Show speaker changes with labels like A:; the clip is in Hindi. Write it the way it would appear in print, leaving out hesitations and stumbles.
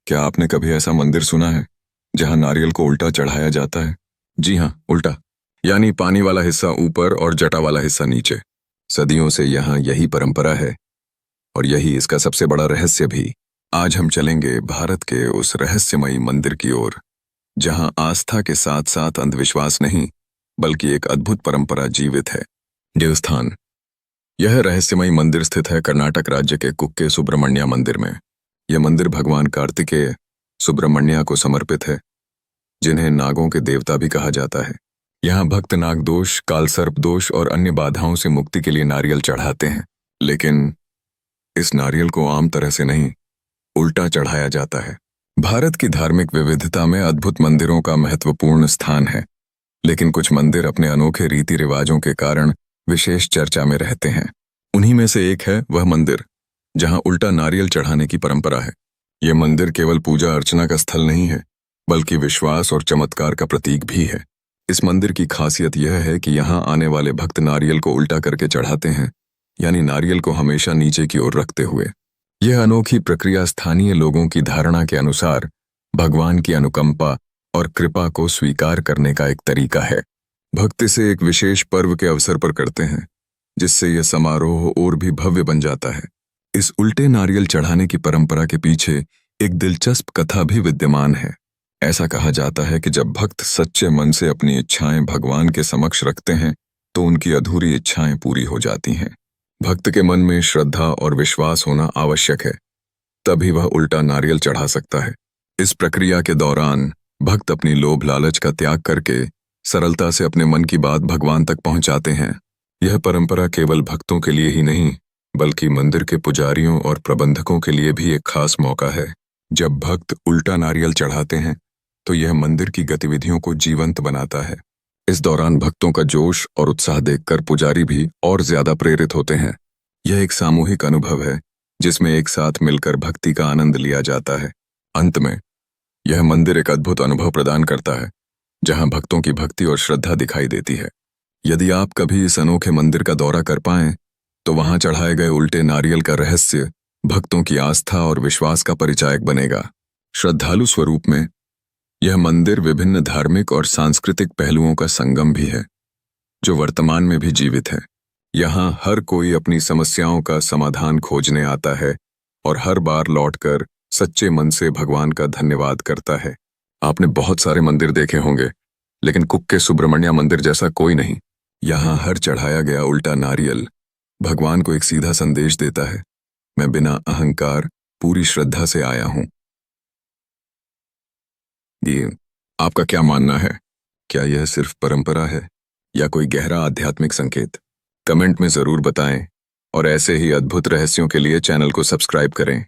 A: क्या आपने कभी ऐसा मंदिर सुना है जहां नारियल को उल्टा चढ़ाया जाता है? जी हाँ, उल्टा। यानी पानी वाला हिस्सा ऊपर और जटा वाला हिस्सा नीचे। सदियों से यहाँ यही परंपरा है और यही इसका सबसे बड़ा रहस्य भी। आज हम चलेंगे भारत के उस रहस्यमयी मंदिर की ओर, जहां आस्था के साथ साथ अंधविश्वास नहीं, बल्कि एक अद्भुत परंपरा जीवित है। देवस्थान। यह रहस्यमयी मंदिर स्थित है कर्नाटक राज्य के कुक्के सुब्रमण्य मंदिर में। यह मंदिर भगवान कार्तिकेय सुब्रमण्य को समर्पित है, जिन्हें नागों के देवता भी कहा जाता है। यहाँ भक्त नाग दोष, कालसर्प दोष और अन्य बाधाओं से मुक्ति के लिए नारियल चढ़ाते हैं। लेकिन इस नारियल को आम तरह से नहीं, उल्टा चढ़ाया जाता है। भारत की धार्मिक विविधता में अद्भुत मंदिरों का महत्वपूर्ण स्थान है, लेकिन कुछ मंदिर अपने अनोखे रीति रिवाजों के कारण विशेष चर्चा में रहते हैं। उन्हीं में से एक है वह मंदिर जहां उल्टा नारियल चढ़ाने की परंपरा है। यह मंदिर केवल पूजा अर्चना का स्थल नहीं है, बल्कि विश्वास और चमत्कार का प्रतीक भी है। इस मंदिर की खासियत यह है कि यहाँ आने वाले भक्त नारियल को उल्टा करके चढ़ाते हैं, यानी नारियल को हमेशा नीचे की ओर रखते हुए। यह अनोखी प्रक्रिया स्थानीय लोगों की धारणा के अनुसार भगवान की अनुकंपा और कृपा को स्वीकार करने का एक तरीका है। भक्त इसे एक विशेष पर्व के अवसर पर करते हैं, जिससे यह समारोह और भी भव्य बन जाता है। इस उल्टे नारियल चढ़ाने की परंपरा के पीछे एक दिलचस्प कथा भी विद्यमान है। ऐसा कहा जाता है कि जब भक्त सच्चे मन से अपनी इच्छाएं भगवान के समक्ष रखते हैं, तो उनकी अधूरी इच्छाएं पूरी हो जाती हैं। भक्त के मन में श्रद्धा और विश्वास होना आवश्यक है, तभी वह उल्टा नारियल चढ़ा सकता है। इस प्रक्रिया के दौरान भक्त अपनी लोभ लालच का त्याग करके सरलता से अपने मन की बात भगवान तक पहुंचाते हैं। यह परंपरा केवल भक्तों के लिए ही नहीं, बल्कि मंदिर के पुजारियों और प्रबंधकों के लिए भी एक खास मौका है। जब भक्त उल्टा नारियल चढ़ाते हैं, तो यह मंदिर की गतिविधियों को जीवंत बनाता है। इस दौरान भक्तों का जोश और उत्साह देखकर पुजारी भी और ज्यादा प्रेरित होते हैं। यह एक सामूहिक अनुभव है, जिसमें एक साथ मिलकर भक्ति का आनंद लिया जाता है। अंत में यह मंदिर एक अद्भुत अनुभव प्रदान करता है, जहां भक्तों की भक्ति और श्रद्धा दिखाई देती है। यदि आप कभी इस अनोखे मंदिर का दौरा कर पाएं, तो वहां चढ़ाए गए उल्टे नारियल का रहस्य भक्तों की आस्था और विश्वास का परिचायक बनेगा। श्रद्धालु स्वरूप में यह मंदिर विभिन्न धार्मिक और सांस्कृतिक पहलुओं का संगम भी है, जो वर्तमान में भी जीवित है। यहाँ हर कोई अपनी समस्याओं का समाधान खोजने आता है और हर बार लौटकर सच्चे मन से भगवान का धन्यवाद करता है। आपने बहुत सारे मंदिर देखे होंगे, लेकिन कुक्के सुब्रमण्य मंदिर जैसा कोई नहीं। यहाँ हर चढ़ाया गया उल्टा नारियल भगवान को एक सीधा संदेश देता है, मैं बिना अहंकार पूरी श्रद्धा से आया हूं। ये आपका क्या मानना है? क्या यह सिर्फ परंपरा है या कोई गहरा आध्यात्मिक संकेत? कमेंट में जरूर बताएं और ऐसे ही अद्भुत रहस्यों के लिए चैनल को सब्सक्राइब करें।